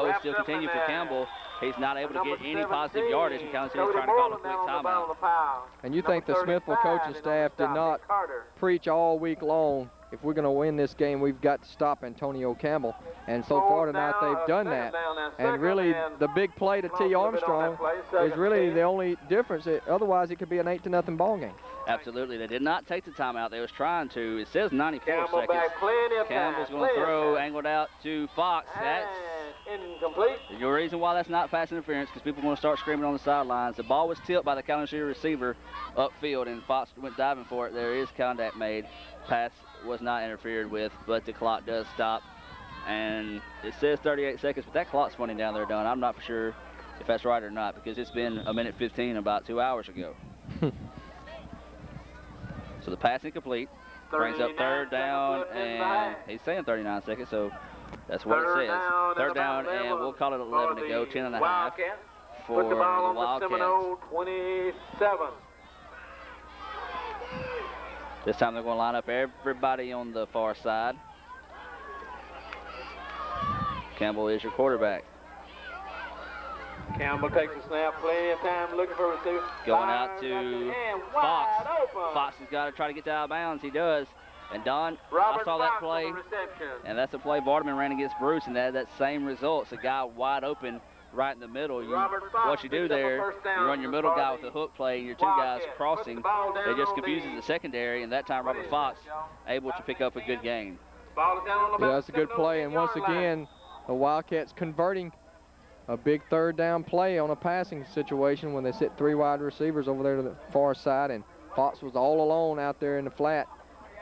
woes still continue for Campbell. He's not able to get any positive yardage, and Kansas City's trying to call a quick timeout. And you think the Smithville coaching staff did not preach all week long, if we're going to win this game, we've got to stop Antonio Campbell. And so far tonight, they've done that. And really, the big play to T. Armstrong is really the only difference. Otherwise, it could be an 8-0 ball game. Absolutely. They did not take the timeout. They was trying to. It says 94 seconds. Campbell's going to throw, angled out to Fox. That's incomplete. the reason why that's not pass interference, because people are going to start screaming on the sidelines. The ball was tipped by the Calhoun City receiver upfield, and Fox went diving for it. There is contact made. Pass was not interfered with, but the clock does stop. And it says 38 seconds, but that clock's running down there, Don. I'm not for sure if that's right or not, because it's been 1:15 about 2 hours ago. So the pass incomplete. Brings up third down, and he's saying 39 seconds, so that's what it says. Third down, and we'll call it 11 to go, 10.5 for the Wildcats. 27. This time they're going to line up everybody on the far side. Campbell is your quarterback. Campbell takes a snap, plenty of time looking for a receiver. Going out to Fox. Fox has got to try to get out of bounds. He does. And Don, I saw that play, and that's the play Bartman ran against Bruce, and they had that same result. It's a guy wide open right in the middle. What you do there, you run your middle guy with a hook play, and your two guys crossing. It just confuses the secondary, and that time Robert Fox able to pick up a good gain. Yeah, that's a good play, and once again, the Wildcats converting a big third down play on a passing situation when they sit 3 wide receivers over there to the far side, and Fox was all alone out there in the flat.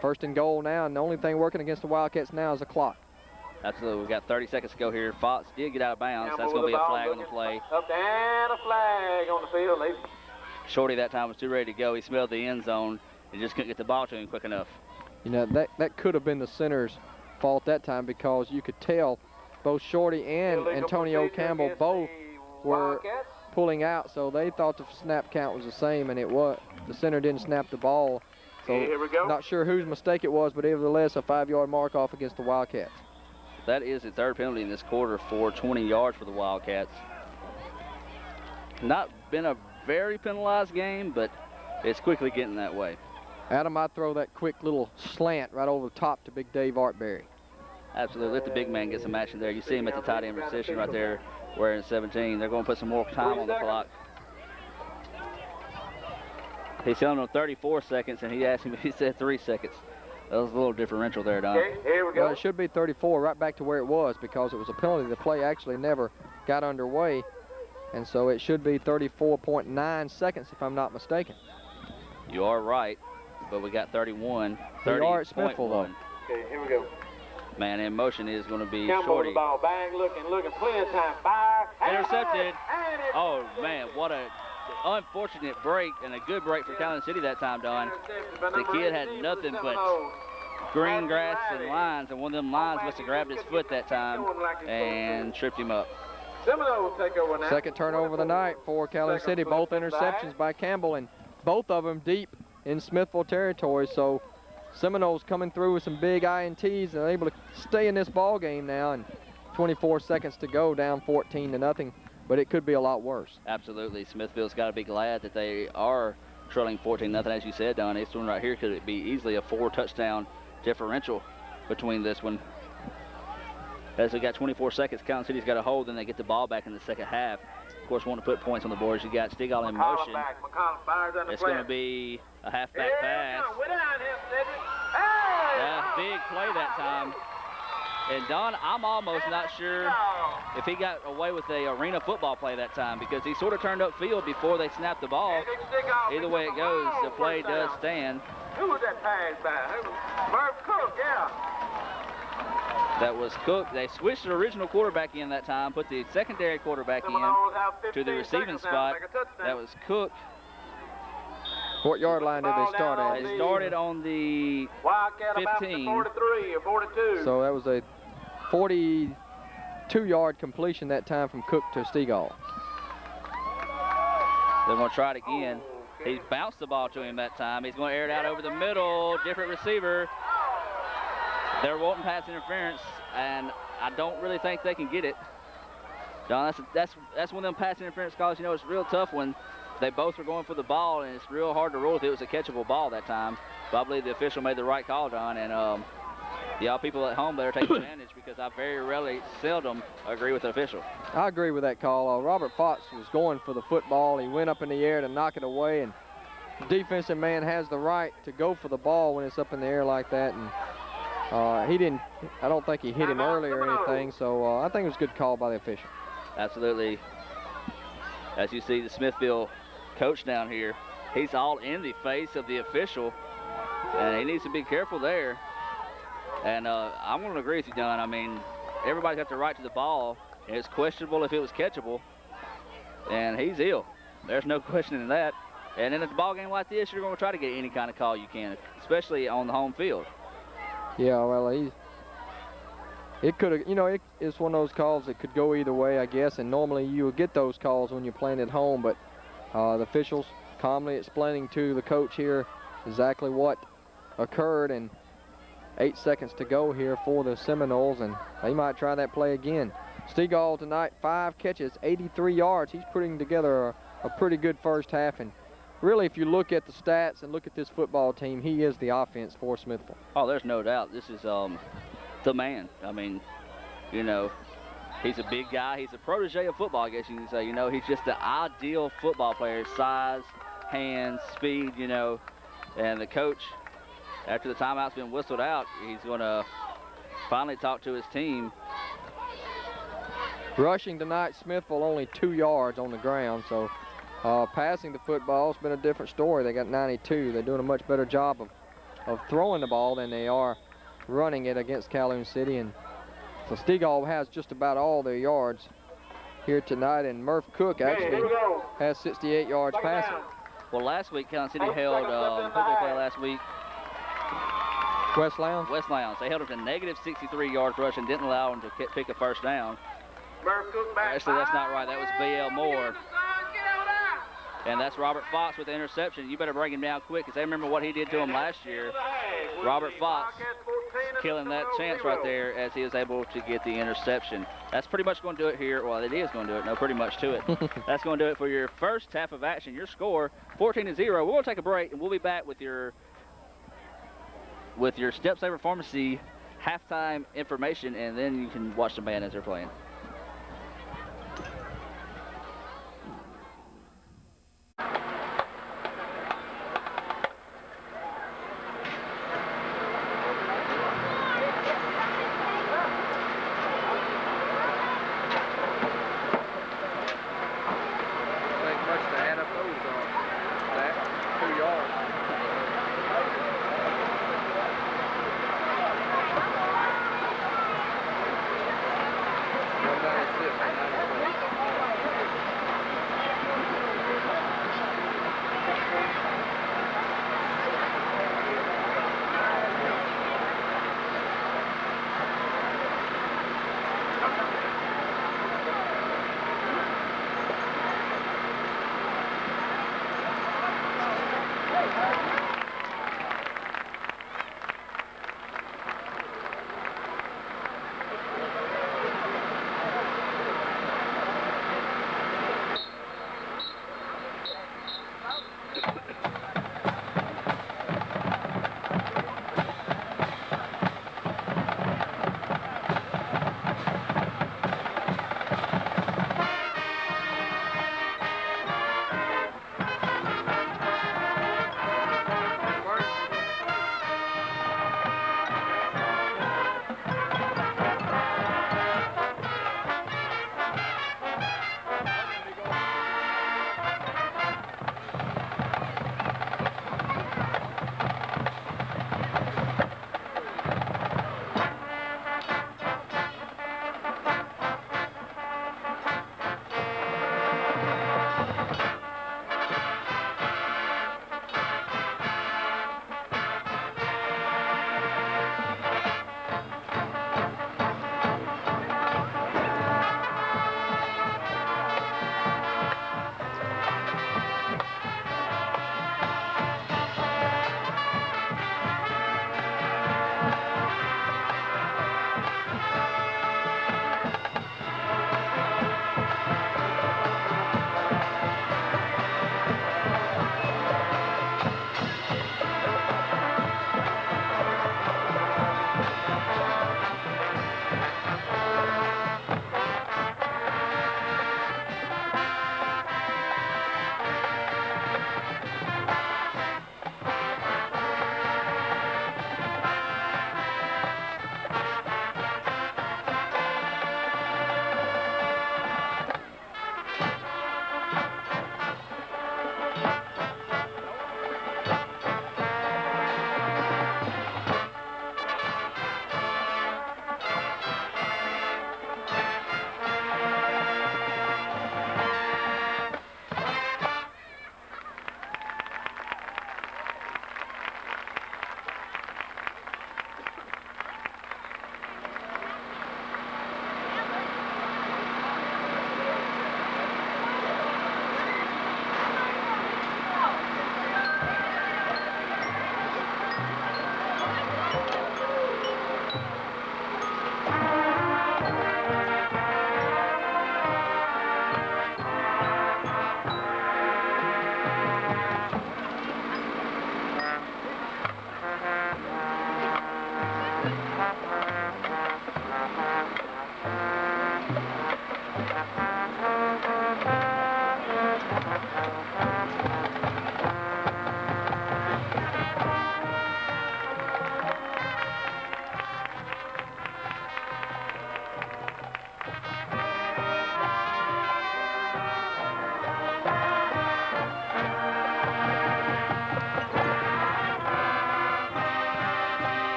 First and goal now, and the only thing working against the Wildcats now is the clock. Absolutely, we've got 30 seconds to go here. Fox did get out of bounds. That's going to be a flag on the play. Up and a flag on the field. Shorty that time was too ready to go. He smelled the end zone and just couldn't get the ball to him quick enough. You know, that could have been the center's fault that time, because you could tell both Shorty and Antonio Campbell both were pulling out, so they thought the snap count was the same, and it was. The center didn't snap the ball, so not sure whose mistake it was, but nevertheless a 5-yard mark off against the Wildcats. That is the third penalty in this quarter for 20 yards for the Wildcats. Not been a very penalized game, but it's quickly getting that way. Adam, I'd throw that quick little slant right over the top to Big Dave Artberry. Absolutely. Let the big man get some action there. You see him at the tight end position right there wearing 17. They're going to put some more time on the clock. He's telling him 34 seconds, and he asked him if he said 3 seconds. That was a little differential there, Don. Okay, here we go. Well, it should be 34, right back to where it was, because it was a penalty. The play actually never got underway, and so it should be 34.9 seconds, if I'm not mistaken. You are right, but we got 31. We are at Smithville, though. Okay, here we go. Man in motion is going to be Campbell Shorty. the ball, bang, looking, plenty of time, fire. Intercepted. Oh, man, what a unfortunate break, and a good break for Calhoun City that time, Don. The kid had nothing but green grass and lines, and one of them lines must have grabbed his foot that time and tripped him up. Seminole will take over now. Second turnover of the night for Calhoun City. Both interceptions by Campbell, and both of them deep in Smithville territory. So Seminoles coming through with some big INTs and able to stay in this ball game now, and 24 seconds to go, down 14-0, but it could be a lot worse. Absolutely. Smithville's got to be glad that they are trailing 14-0, as you said, Don. This one right here could be easily a 4-touchdown differential between this one. As we got 24 seconds, Calhoun City's got a hold, and they get the ball back in the second half. Of course, want to put points on the board. You got Stigall in motion. It's going to be a halfback pass. Big play that time. And Don, I'm almost not sure if he got away with the arena football play that time, because he sort of turned upfield before they snapped the ball. Either way it goes, the play does stand. Who was that pass by? Merv Cook, yeah. That was Cook. They switched the original quarterback in that time, put the secondary quarterback in to the receiving spot. That was Cook. What yard line did they start at? They started on the 15. 43 or 42. So that was a 42-yard completion that time from Cook to Stigall. They're going to try it again. He bounced the ball to him that time. He's going to air it out over the middle. Different receiver. They're wanting pass interference, and I don't really think they can get it. Don, that's one of them pass interference calls. You know, it's real tough when they both were going for the ball, and it's real hard to rule if it was a catchable ball that time. But I believe the official made the right call, Don, and y'all people at home better take advantage because I very seldom agree with the official. I agree with that call. Robert Fox was going for the football. He went up in the air to knock it away, and the defensive man has the right to go for the ball when it's up in the air like that. And he didn't. I don't think he hit him early or anything. So I think it was a good call by the official. Absolutely. As you see the Smithville coach down here, he's all in the face of the official, and he needs to be careful there. And I'm going to agree with you, Don. I mean, everybody's got the right to the ball, and it's questionable if it was catchable. And he's ill. There's no questioning that. And in a ball game like this, you're going to try to get any kind of call you can, especially on the home field. Yeah, well, it could have, you know, it's one of those calls that could go either way, I guess. And normally you would get those calls when you're playing at home, but the officials calmly explaining to the coach here exactly what occurred, and 8 seconds to go here for the Seminoles, and they might try that play again. Stegall tonight, 5 catches, 83 yards. He's putting together a pretty good first half, and really, if you look at the stats and look at this football team, he is the offense for Smithville. Oh, there's no doubt. This is the man. I mean, you know, he's a big guy. He's a protege of football, I guess you can say. You know, he's just the ideal football player. Size, hands, speed, you know, and the coach, after the timeout's been whistled out, he's going to finally talk to his team. Rushing tonight, Smithville only 2 yards on the ground, so passing the football, it's been a different story. They got 92. They're doing a much better job of throwing the ball than they are running it against Calhoun City. And so Stegall has just about all their yards here tonight, and Murph Cook actually has 68 yards passing. Well, last week, Calhoun City held, who did they play last week? West Lowndes. West Lowndes. They held them to negative 63 yards rush and didn't allow them to pick a first down. Actually, that's not right. That was B.L. Moore. And that's Robert Fox with the interception. You better bring him down quick because they remember what he did to him last year. Robert Fox killing that chance right there as he was able to get the interception. That's pretty much going to do it here. Well, it is going to do it. No, pretty much to it. That's going to do it for your first half of action. Your score, 14-0. We're going to take a break, and we'll be back with your Step Saver Pharmacy halftime information, and then you can watch the band as they're playing.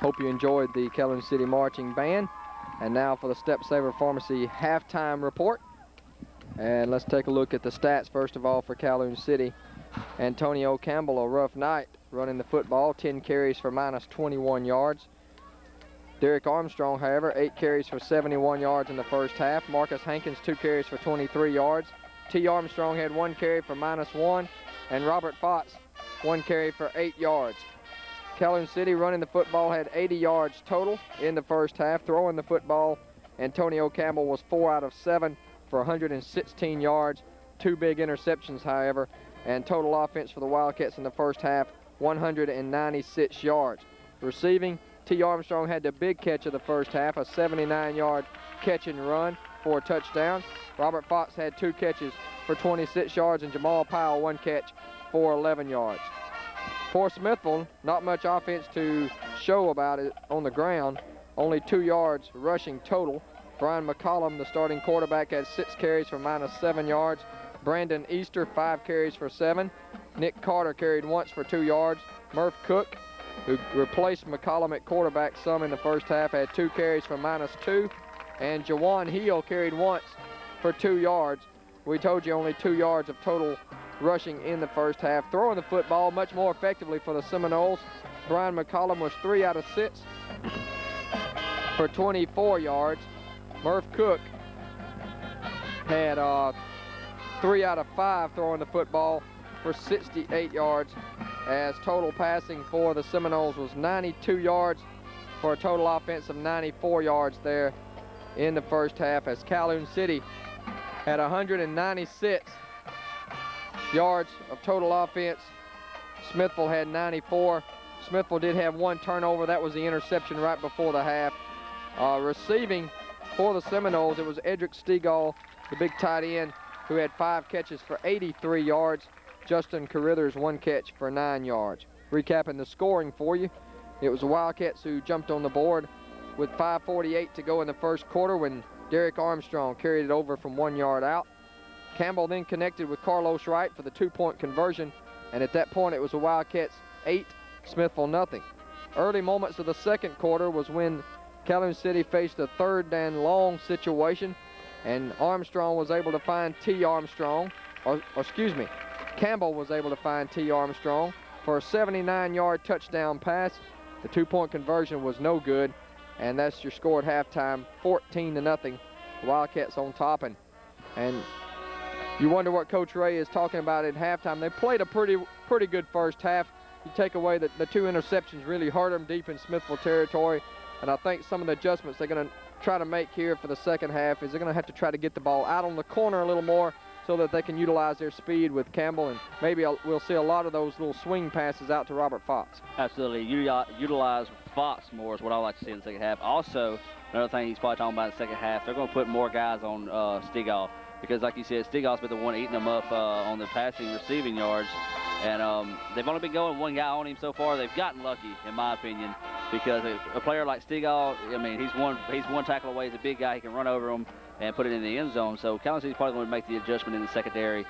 hope you enjoyed the Calhoun City Marching Band. And now for the Step Saver Pharmacy halftime report. And let's take a look at the stats first of all for Calhoun City. Antonio Campbell, a rough night running the football, 10 carries for minus 21 yards. Derek Armstrong, however, 8 carries for 71 yards in the first half. Marcus Hankins, 2 carries for 23 yards. T. Armstrong had 1 carry for minus 1. And Robert Fox, 1 carry for 8 yards. Calhoun City running the football had 80 yards total in the first half. Throwing the football, Antonio Campbell was 4 out of 7 for 116 yards. 2 big interceptions, however. And total offense for the Wildcats in the first half, 196 yards. Receiving, T. Armstrong had the big catch of the first half, a 79-yard catch and run for a touchdown. Robert Fox had 2 catches for 26 yards, and Jamal Powell 1 catch for 11 yards. For Smithville, not much offense to show about it on the ground, only 2 yards rushing total. Brian McCollum, the starting quarterback, had 6 carries for minus 7 yards. Brandon Easter, 5 carries for 7. Nick Carter carried once for 2 yards. Murph Cook, who replaced McCollum at quarterback some in the first half, had 2 carries for minus 2. And Jawan Hill carried once for 2 yards. We told you only 2 yards of total rushing in the first half. Throwing the football much more effectively for the Seminoles. Brian McCollum was 3 out of 6 for 24 yards. Murph Cook had 3 out of 5 throwing the football for 68 yards, as total passing for the Seminoles was 92 yards for a total offense of 94 yards there in the first half, as Calhoun City had 196 yards of total offense. Smithville had 94. Smithville did have 1 turnover. That was the interception right before the half. Receiving for the Seminoles, it was Edric Stegall, the big tight end, who had 5 catches for 83 yards. Justin Carithers 1 catch for 9 yards. Recapping the scoring for you, it was the Wildcats who jumped on the board with 5:48 to go in the first quarter when Derek Armstrong carried it over from 1 yard out. Campbell then connected with Carlos Wright for the 2-point conversion, and at that point it was the Wildcats 8, Smithville nothing. Early moments of the second quarter was when Calhoun City faced a 3rd and long situation, and Armstrong was able to find T. Armstrong, Campbell was able to find T. Armstrong for a 79-yard touchdown pass. The 2-point conversion was no good, and that's your score at halftime, 14-0. Wildcats on top, and you wonder what Coach Ray is talking about at halftime. They played a pretty good first half. You take away that the 2 interceptions really hurt them deep in Smithville territory, and I think some of the adjustments they're going to try to make here for the second half is they're going to have to try to get the ball out on the corner a little more so that they can utilize their speed with Campbell, and maybe we'll see a lot of those little swing passes out to Robert Fox. Absolutely. Utilize Fox more is what I like to see in the second half. Also, another thing he's probably talking about in the second half, they're going to put more guys on Stegall, because like you said, Stegall's been the one eating them up on the passing receiving yards, and they've only been going 1 guy on him so far. They've gotten lucky, in my opinion, because a player like Stegall, I mean, he's one tackle away. He's a big guy. He can run over him and put it in the end zone. So Calhoun City's probably going to make the adjustment in the secondary,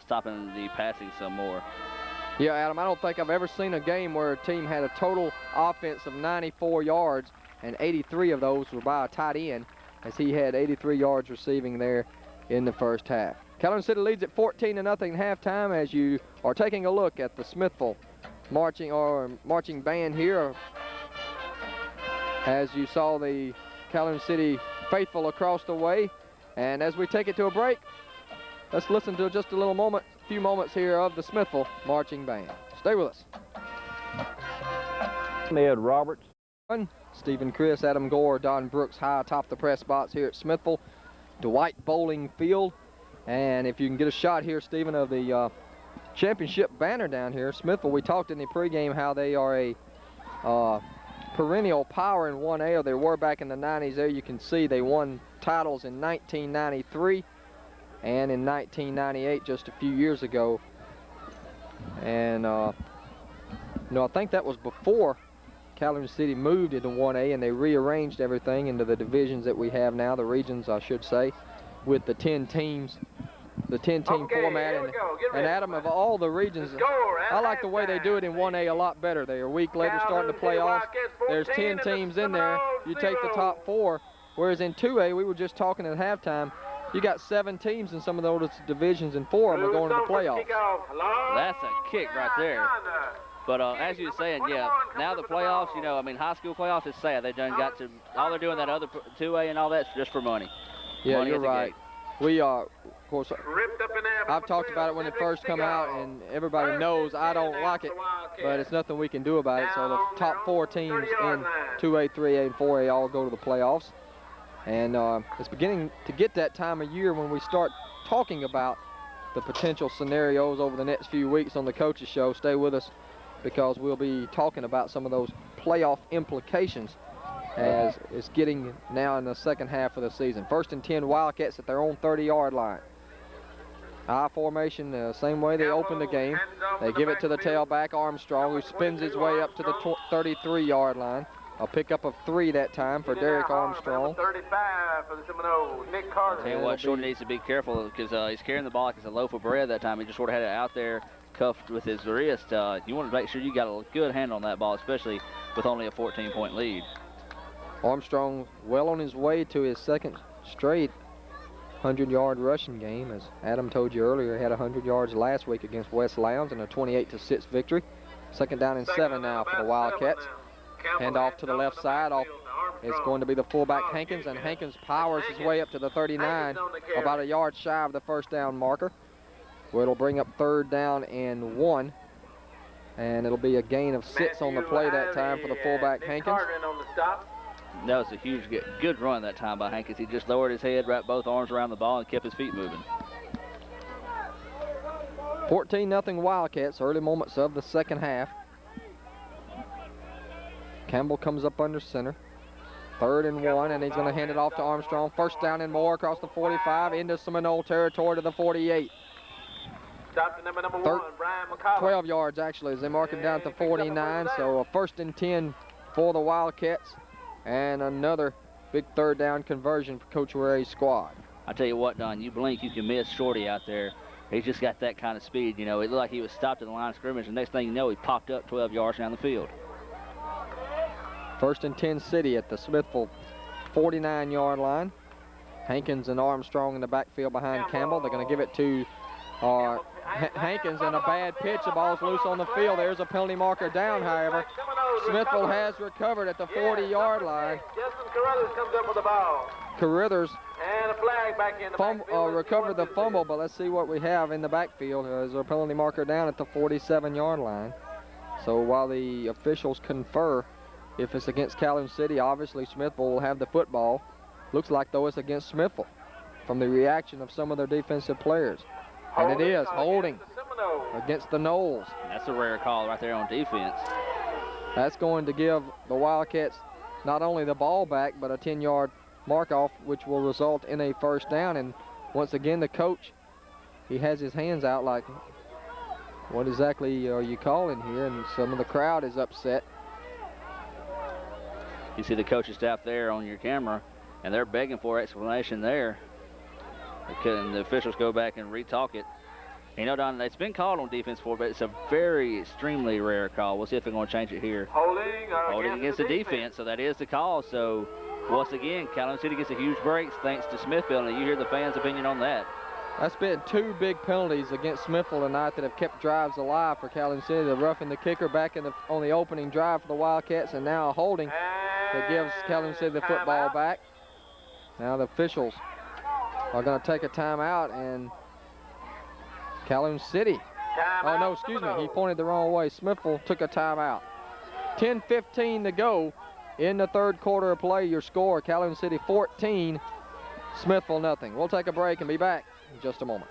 stopping the passing some more. Yeah, Adam, I don't think I've ever seen a game where a team had a total offense of 94 yards, and 83 of those were by a tight end, as he had 83 yards receiving there in the first half. Calhoun City leads at 14-0 at halftime, as you are taking a look at the Smithville marching band here, as you saw the Calhoun City faithful across the way. And as we take it to a break, let's listen to just a few moments here of the Smithville marching band. Stay with us. Ed Roberts, Stephen Chris, Adam Gore, Don Brooks high atop the press box here at Smithville, Dwight Bowling Field. And if you can get a shot here, Stephen, of the championship banner down here, Smithville, we talked in the pregame how they are a perennial power in 1A, or they were back in the 90s. There you can see they won titles in 1993 and in 1998, just a few years ago. And I think that was before Calhoun City moved into 1A, and they rearranged everything into the divisions that we have now, the regions I should say, with the 10 teams the 10-team format. And Adam, of all the regions, I like the way they do it in 1A a lot better. They're a week later starting the playoffs. There's 10 teams in there. You take the top 4, whereas in 2A, we were just talking at halftime, you got 7 teams in some of those divisions, and 4 of them are going to the playoffs. That's a kick right there. But as you were saying, yeah, now the playoffs, you know, I mean, high school playoffs, it's sad. They done got to, all they're doing that other 2A and all that's just for money. Yeah, money you're right. We are, of course, I've talked about it when it first come out, and everybody knows I don't like it, but it's nothing we can do about it. So the top 4 teams in 2A, 3A, and 4A all go to the playoffs. And it's beginning to get that time of year when we start talking about the potential scenarios over the next few weeks on the Coaches Show. Stay with us, because we'll be talking about some of those playoff implications as it's getting now in the second half of the season. 1st and 10 Wildcats at their own 30-yard line. I formation, the same way they opened the game. They give it to the tailback, Armstrong, who spins his way up to the 33-yard line. A pickup of 3 that time for Derek Armstrong. 35 for the Seminoles, Nick Carter. Tell you what, Shorty needs to be careful, because he's carrying the ball like it's a loaf of bread that time. He just sort of had it out there, cuffed with his wrist. You want to make sure you got a good hand on that ball, especially with only a 14-point lead. Armstrong well on his way to his second straight 100-yard rushing game. As Adam told you earlier, he had 100 yards last week against West Lowndes in a 28-6 victory. 2nd down and 7 now for the Wildcats. Hand off to the left side. It's going to be the fullback Hankins, and Hankins powers his way up to the 39, about a yard shy of the first down marker. Well, it'll bring up 3rd down and 1, and it'll be a gain of 6 on the play that time for the fullback Hankins. That was a huge, good run that time by Hankins. He just lowered his head, wrapped both arms around the ball, and kept his feet moving. 14-0 Wildcats, early moments of the second half. Campbell comes up under center. 3rd and 1, and he's going to hand it off to Armstrong. 1st down and more across the 45 into Seminole territory to the 48. Stop to number 1, Brian McCullough. 12 yards, actually, as they mark him down to 49. So a 1st and 10 for the Wildcats, and another big 3rd down conversion for Coach Ray's squad. I tell you what, Don, you blink, you can miss Shorty out there. He's just got that kind of speed. You know, it looked like he was stopped at the line of scrimmage, and next thing you know, he popped up 12 yards down the field. 1st and 10 City at the Smithville 49-yard line. Hankins and Armstrong in the backfield behind Campbell. They're going to give it to Hankins, and a bad pitch. The ball's loose on the field. There's a penalty marker down, however. Smithville has recovered at the 40-yard line. Justin Carruthers comes up with the ball. Carruthers and a flag back in the backfield. Recovered the fumble, but let's see what we have in the backfield. There's a penalty marker down at the 47-yard line. So while the officials confer if it's against Calhoun City, obviously Smithville will have the football. Looks like, though, it's against Smithville from the reaction of some of their defensive players. And it is holding against the Noles. That's a rare call right there on defense. That's going to give the Wildcats not only the ball back, but a 10-yard mark-off, which will result in a 1st down. And once again, the coach, he has his hands out like, what exactly are you calling here? And some of the crowd is upset. You see the coaching staff there on your camera, and they're begging for explanation there. And the officials go back and re-talk it. You know, Don, it's been called on defense before, but it's a very extremely rare call. We'll see if they're going to change it here. Holding against the defense, so that is the call. So, once again, Calhoun City gets a huge break thanks to Smithville, and you hear the fans' opinion on that. That's been 2 big penalties against Smithville tonight that have kept drives alive for Calhoun City. The roughing the kicker back on the opening drive for the Wildcats, and now a holding that gives Calhoun City the football back. Now the officials are going to take a timeout, and Calhoun City. Oh, no, excuse me. He pointed the wrong way. Smithville took a timeout. 10:15 to go in the 3rd quarter of play. Your score, Calhoun City 14, Smithville nothing. We'll take a break and be back in just a moment.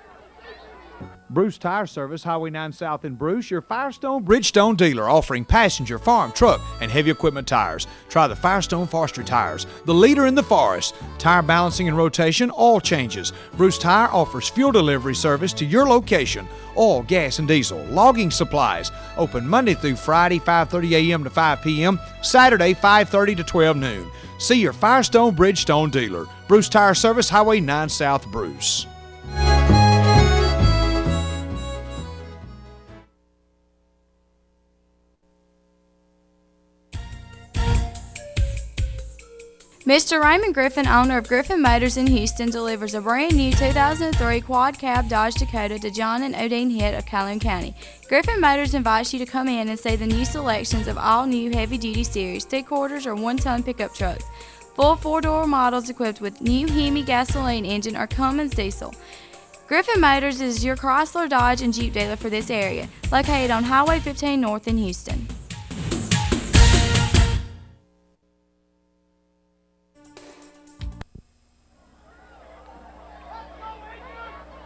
Bruce Tire Service, Highway 9 South in Bruce, your Firestone Bridgestone dealer, offering passenger, farm, truck, and heavy equipment tires. Try the Firestone Forestry tires, the leader in the forest. Tire balancing and rotation, all changes. Bruce Tire offers fuel delivery service to your location. Oil, gas, and diesel. Logging supplies. Open Monday through Friday, 5:30 a.m. to 5 p.m. Saturday, 5:30 to 12 noon. See your Firestone Bridgestone dealer. Bruce Tire Service, Highway 9 South, Bruce. Mr. Raymond Griffin, owner of Griffin Motors in Houston, delivers a brand new 2003 quad cab Dodge Dakota to John and Odine Hitt of Calhoun County. Griffin Motors invites you to come in and see the new selections of all new heavy-duty series, 3/4 or 1-ton pickup trucks. Full 4-door models equipped with new Hemi gasoline engine or Cummins diesel. Griffin Motors is your Chrysler, Dodge, and Jeep dealer for this area, located on Highway 15 North in Houston.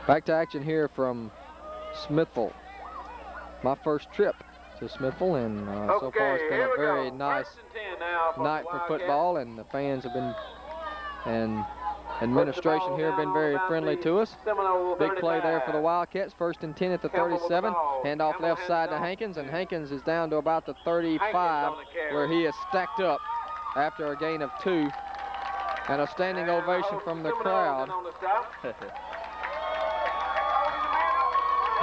Back to action here from Smithville. My first trip to Smithville, and so far it's been a very nice night for football, and the fans have been, and administration here have been very friendly to us. Big play there for the Wildcats, 1st and 10 at the 37. Handoff left side to Hankins, and Hankins is down to about the 35, where he is stacked up after a gain of 2. And a standing ovation from the crowd.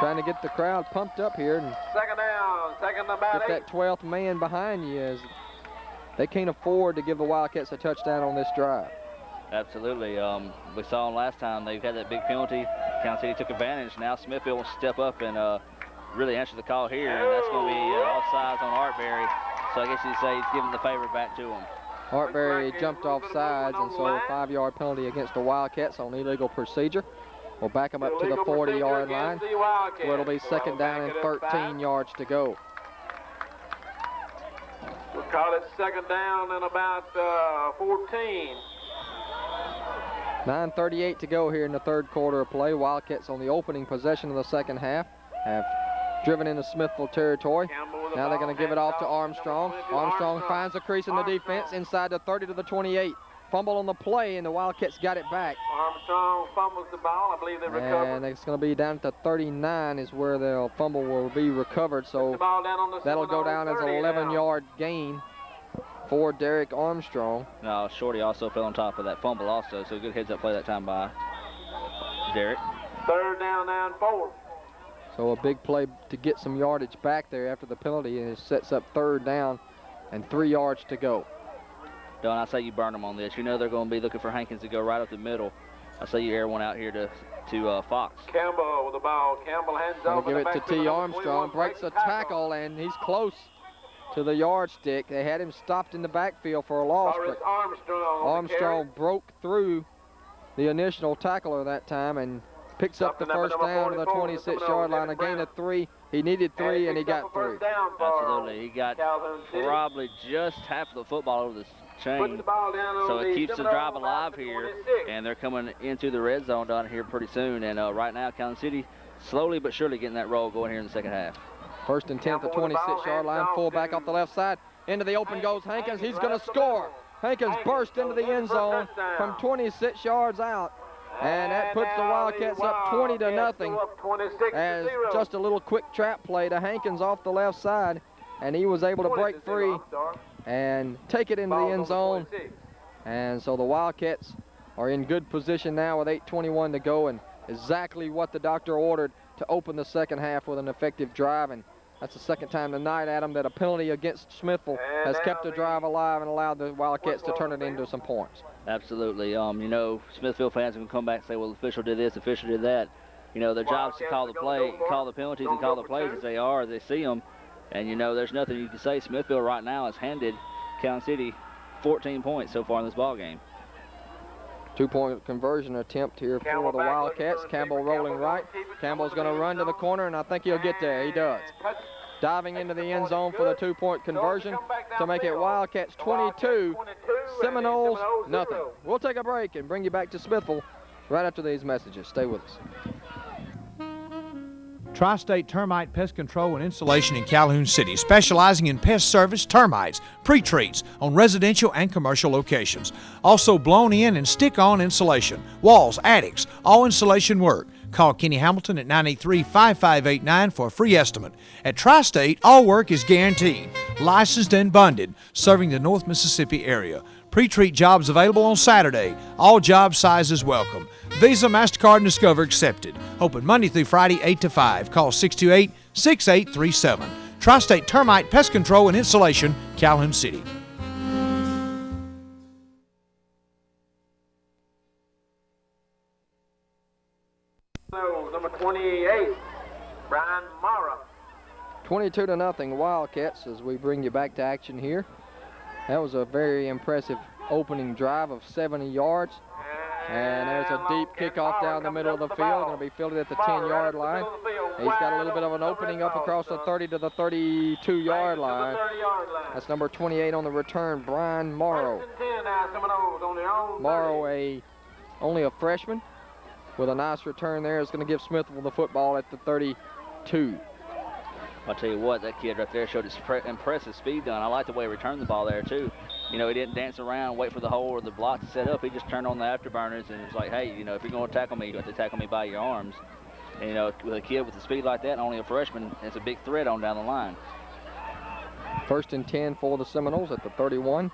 Trying to get the crowd pumped up here and Second down, second and about get that 12th man behind you, as they can't afford to give the Wildcats a touchdown on this drive. Absolutely. We saw them last time. They've had that big penalty. Kansas City took advantage. Now Smithville will step up and really answer the call here, and that's going to be offsides on Artberry. So I guess you'd say he's giving the favor back to him. Artberry jumped off sides, and so a 5-yard penalty against the Wildcats on illegal procedure. We'll back them up to the 40-yard line, where it'll be 2nd down and 13 yards to go. We'll call it 2nd down and about 14. 9:38 to go here in the 3rd quarter of play. Wildcats on the opening possession of the 2nd half have driven into Smithville territory. Now they're going to give it off to Armstrong. Armstrong finds a crease in the defense inside the 30 to the 28. Fumble on the play, and the Wildcats got it back. Armstrong fumbles the ball. I believe they recovered. And it's going to be down at the 39 is where the fumble will be recovered. So that'll go down as an 11-yard gain for Derek Armstrong. Now, Shorty also fell on top of that fumble also, so good heads-up play that time by Derek. 3rd down and 4. So a big play to get some yardage back there after the penalty, and it sets up 3rd down and 3 yards to go. Don, I say you burn them on this. You know they're going to be looking for Hankins to go right up the middle. I say you air one out here to Fox. Campbell with the ball. Campbell hands over. Give it to T. Armstrong. Breaks a tackle, and he's close to the yardstick. They had him stopped in the backfield for a loss, but Armstrong broke through the initial tackler that time and picks up the 1st down to the 26-yard line. A gain of 3. He needed 3, and he got 3. Absolutely. He got probably just half of the football over the chain. So it keeps the drive alive here, and they're coming into the red zone down here pretty soon. And right now, Kansas City slowly but surely getting that roll going here in the 2nd half. 1st and 10 at the 26-yard line. Fullback off the left side. Into the open goes Hankins. He's going to score. Hankins burst into the end zone from 26 yards out. And that puts the Wildcats up 20-0 as just a little quick trap play to Hankins off the left side. And he was able to break free and take it into the end zone. And so the Wildcats are in good position now with 8:21 to go, and exactly what the doctor ordered to open the 2nd half with an effective drive. And that's the 2nd time tonight, Adam, that a penalty against Smithville has kept the drive alive and allowed the Wildcats to turn it into some points. Absolutely. You know, Smithville fans can come back and say, well, the official did this, the official did that. You know, their job is to call the play, call the penalties and call the plays as they are, as they see them. And, you know, there's nothing you can say. Smithville right now has handed Kansas City 14 points so far in this ball game. 2-point conversion attempt here for the Wildcats. Campbell rolling right. Campbell's going to run to the corner, and I think he'll get there. He does. Diving into the end zone for the 2-point conversion to make it Wildcats 22, Seminoles nothing. We'll take a break and bring you back to Smithville right after these messages. Stay with us. Tri-State Termite Pest Control and Installation in Calhoun City, specializing in pest service, termites, pre-treats on residential and commercial locations. Also blown in and stick-on insulation, walls, attics, all insulation work. Call Kenny Hamilton at 983-5589 for a free estimate. At Tri-State, all work is guaranteed, licensed and bonded, serving the North Mississippi area. Pre-treat jobs available on Saturday. All job sizes welcome. Visa, MasterCard, and Discover accepted. Open Monday through Friday, 8 to 5. Call 628-6837. Tri-State Termite Pest Control and Installation, Calhoun City. 22-0 Wildcats as we bring you back to action here. That was a very impressive opening drive of 70 yards. And there's a deep kickoff down the middle of the field. Going to be fielded at the 10-yard line. He's got a little bit of an opening up across the 30 to the 32-yard line. That's number 28 on the return, Brian Morrow. Morrow, only a freshman, with a nice return there. Is going to give Smithville the football at the 32. I'll tell you what, that kid right there showed his impressive speed done. I like the way he returned the ball there, too. You know, he didn't dance around, wait for the hole or the block to set up. He just turned on the afterburners and was like, hey, you know, if you're going to tackle me, you have to tackle me by your arms. And, you know, with a kid with a speed like that, and only a freshman, it's a big threat on down the line. 1st and 10 for the Seminoles at the 31.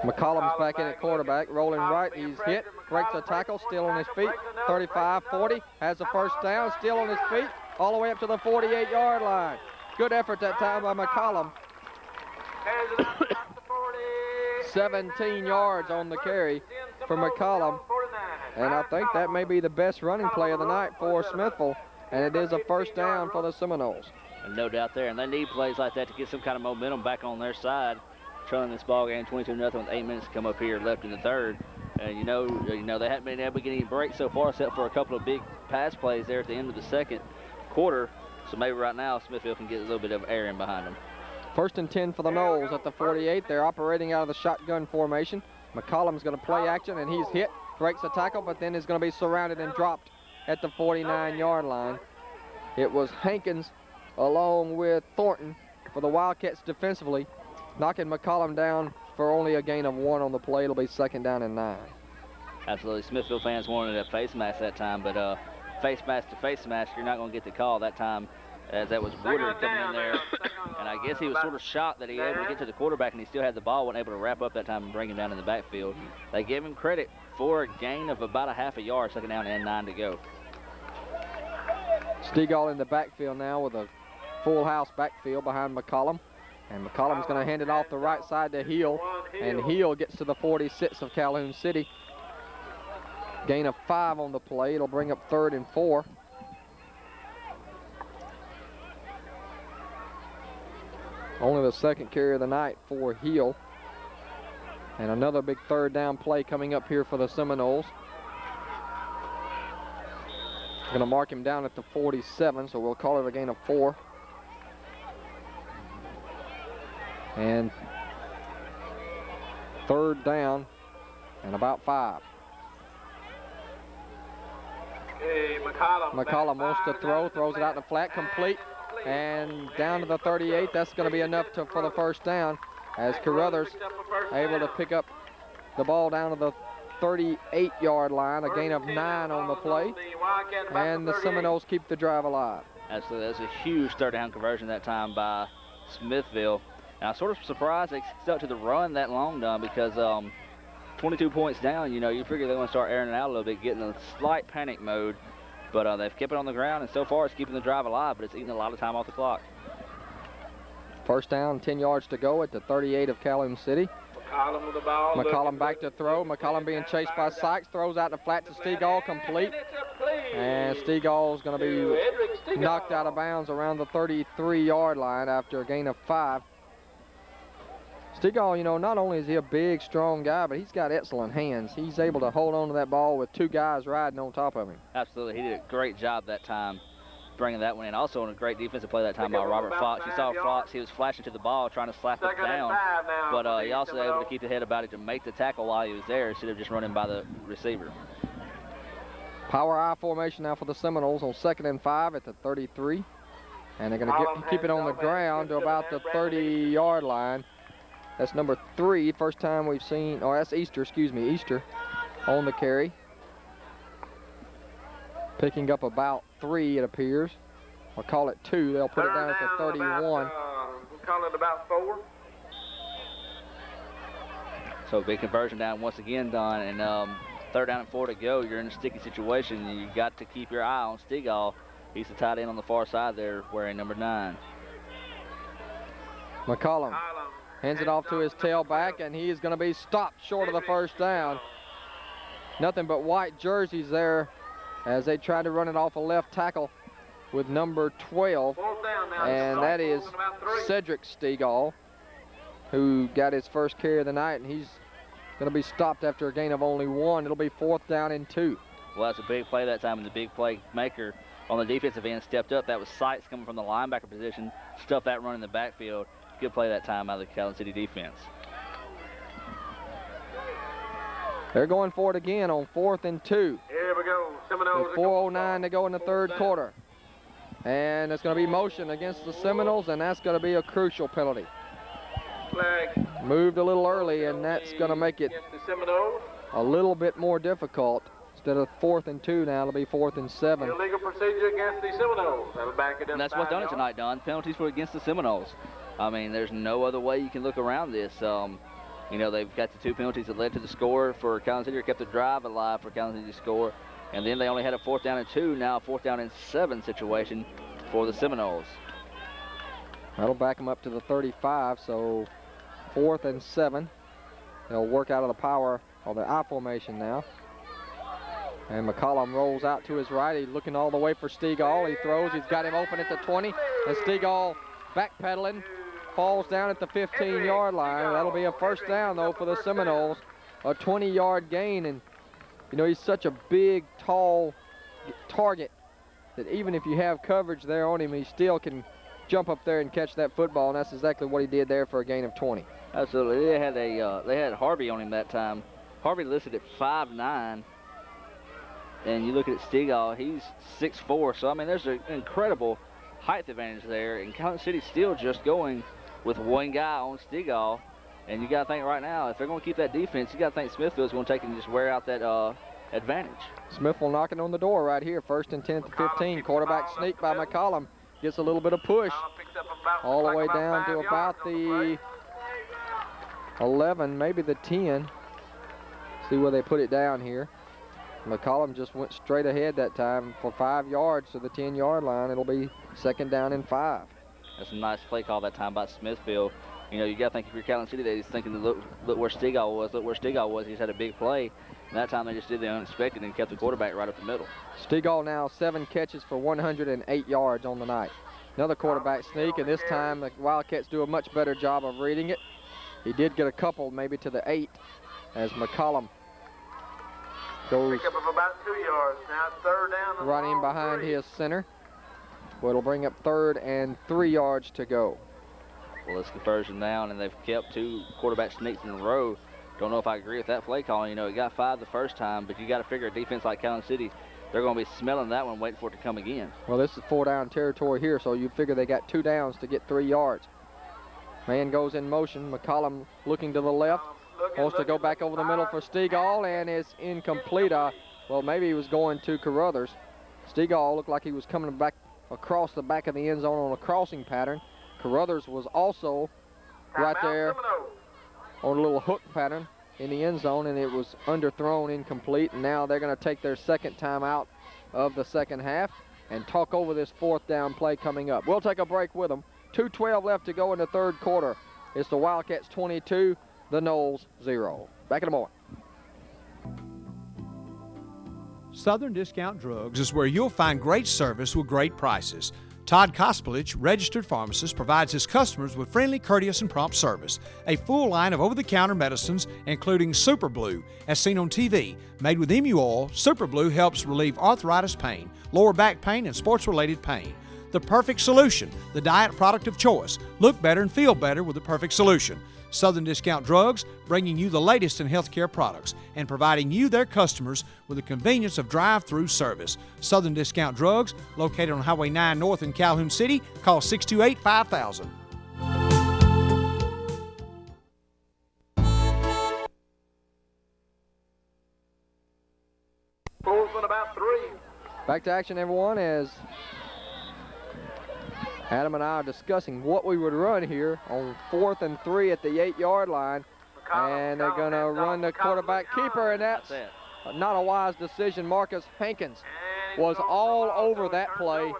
McCollum's back in at quarterback, rolling right. He's hit, breaks a tackle, still on his feet. 35, 40, has a first down, still on his feet, all the way up to the 48-yard line. Good effort that time by McCollum. 17 yards on the carry for McCollum. And I think that may be the best running play of the night for Smithville. And it is a first down for the Seminoles. No doubt there. And they need plays like that to get some kind of momentum back on their side. Trailing this ball game 22-0 with 8 minutes to come up here left in the third. And you know they haven't been able to get any breaks so far except for a couple of big pass plays there at the end of the second quarter. So maybe right now Smithville can get a little bit of air in behind them. 1st and 10 for the Noles at the 48. They're operating out of the shotgun formation. McCollum's going to play action, and he's hit, breaks a tackle, but then is going to be surrounded and dropped at the 49-yard line. It was Hankins along with Thornton for the Wildcats defensively, knocking McCollum down for only a gain of 1 on the play. It'll be 2nd down and 9. Absolutely. Smithville fans wanted a face mask that time, but face mask to face mask, you're not going to get the call that time, as that was Woodard coming in there. And I guess he was sort of shocked that he was able to get to the quarterback and he still had the ball, wasn't able to wrap up that time and bring him down in the backfield. They gave him credit for a gain of about a half a yard, 2nd down and 9 to go. Stegall in the backfield now with a full house backfield behind McCollum. And McCollum's going to hand it off the right side to Hill. And Hill gets to the 46 of Calhoun City. Gain of 5 on the play. It'll bring up 3rd and 4. Only the 2nd carry of the night for Hill. And another big 3rd down play coming up here for the Seminoles. Going to mark him down at the 47, so we'll call it a gain of 4. And 3rd down and about 5. Hey, McCollum wants to throw, throws it out in the flat, complete. And down to the 38, that's going to be enough for the 1st down, as Carruthers able to pick up the ball down to the 38-yard line, a gain of 9 on the play, and the Seminoles keep the drive alive. Absolutely, that's a huge 3rd down conversion that time by Smithville. And I'm sort of surprised they stuck to the run that long, Don, because 22 points down, you know, you figure they're going to start airing it out a little bit, getting a slight panic mode. But they've kept it on the ground, and so far it's keeping the drive alive, but it's eating a lot of time off the clock. 1st down, 10 yards to go at the 38 of Calhoun City. McCollum with the ball. McCollum back to throw. McCollum being chased by Sykes. Throws out the flat to Stegall, complete. And Stegall's going to be knocked out of bounds around the 33-yard line after a gain of 5. Stegall, you know, not only is he a big, strong guy, but he's got excellent hands. He's able to hold on to that ball with 2 guys riding on top of him. Absolutely. He did a great job that time bringing that one in. Also on a great defensive play that time by Robert Fox. You saw Fox, he was flashing to the ball, trying to slap it down, but he also able to keep the head about it to make the tackle while he was there instead of just running by the receiver. Power I formation now for the Seminoles on 2nd and 5 at the 33. And they're going to keep it on the ground to about the 30-yard line. That's number 3, first time we've seen, or that's Easter, excuse me, Easter on the carry. Picking up about 3, it appears. I'll call it 2. They'll put it down at the 31. We'll call it about 4. So big conversion down once again, Don, and 3rd down and 4 to go. You're in a sticky situation. You got to keep your eye on Stegall. He's the tight end on the far side there, wearing number 9. McCollum hands it off to his tailback, and he is going to be stopped short of the 1st down. Nothing but white jerseys there as they try to run it off a left tackle with number 12, and that is Cedric Stegall, who got his first carry of the night, and he's going to be stopped after a gain of only 1. It'll be 4th down and 2. Well, that's a big play that time, and the big play maker on the defensive end stepped up. That was Sykes coming from the linebacker position, stuffed that run in the backfield. Good play that time out of the Calhoun City defense. They're going for it again on 4th and 2. Here we go. Seminoles. With 4:09 to go in the third quarter. And it's going to be motion against the Seminoles, and that's going to be a crucial penalty. Flag. Moved a little early, and that's going to make it a little bit more difficult. Instead of 4th and 2 now, it'll be 4th and 7. Illegal procedure against the Seminoles. That'll back it up. And that's what's done it tonight, Don. Penalties were against the Seminoles. I mean, there's no other way you can look around this. You know, they've got the 2 penalties that led to the score for Calhoun City, or kept the drive alive for Calhoun City to score. And then they only had a 4th down and 2, now a 4th down and 7 situation for the Seminoles. That'll back them up to the 35, so 4th and 7. They'll work out of the power of the I formation now. And McCollum rolls out to his right. He's looking all the way for Stegall. He throws. He's got him open at the 20. And Stegall backpedaling, falls down at the 15-yard line. That'll be a 1st down, though, for the Seminoles. A 20-yard gain. And, you know, he's such a big, tall target that even if you have coverage there on him, he still can jump up there and catch that football. And that's exactly what he did there for a gain of 20. Absolutely. They had Harvey on him that time. Harvey listed at 5'9". And you look at Stegall, he's 6'4". So, I mean, there's an incredible height advantage there. And Calhoun City's still just going with 1 guy on Stegall. And you got to think right now, if they're going to keep that defense, you got to think Smithville's going to take and just wear out that advantage. Smithville knocking on the door right here. 1st and 10 to 15. Quarterback sneak by McCollum. Gets a little bit of push. All the way down to about the 11, maybe the 10. See where they put it down here. McCollum just went straight ahead that time for 5 yards to the 10-yard line. It'll be 2nd down and 5. That's a nice play call that time by Smithville. You know, you got to think if you're Calhoun City, they're thinking, look where Stegall was. Look where Stegall was. He's had a big play. And that time they just did the unexpected and kept the quarterback right up the middle. Stegall now 7 catches for 108 yards on the night. Another quarterback sneak, and this time the Wildcats do a much better job of reading it. He did get a couple maybe to the 8 as McCollum goes pick up of about 2 yards. Now 3rd down. Right in behind his center. Well, it'll bring up 3rd and 3 yards to go. Well, it's conversion down, and they've kept 2 quarterback sneaks in a row. Don't know if I agree with that play calling. You know, it got 5 the first time, but you got to figure a defense like Calhoun City, they're going to be smelling that one, waiting for it to come again. Well, this is 4-down territory here, so you figure they got 2 downs to get 3 yards. Man goes in motion. McCollum looking to the left. Wants to go back over the middle for Stegall, and it's incomplete. Well, maybe he was going to Carruthers. Stegall looked like he was coming back across the back of the end zone on a crossing pattern. Carruthers was also right there on a little hook pattern in the end zone, and it was underthrown, incomplete. And now they're going to take their 2nd time out of the 2nd half and talk over this 4th down play coming up. We'll take a break with them. 2:12 left to go in the 3rd quarter. It's the Wildcats 22, the Noles 0. Back in a moment. Southern Discount Drugs is where you'll find great service with great prices. Todd Kospelich, registered pharmacist, provides his customers with friendly, courteous, and prompt service. A full line of over-the-counter medicines, including Super Blue, as seen on TV. Made with emu oil, Super Blue helps relieve arthritis pain, lower back pain, and sports-related pain. The perfect solution, the diet product of choice. Look better and feel better with the perfect solution. Southern Discount Drugs, bringing you the latest in healthcare products and providing you, their customers, with the convenience of drive-through service. Southern Discount Drugs, located on Highway 9 North in Calhoun City. Call 628-5000. About 3. Back to action, everyone, as Adam and I are discussing what we would run here on 4th and 3 at the 8-yard line. And they're going to run the quarterback keeper, and that's not a wise decision. Marcus Hankins was all over that play.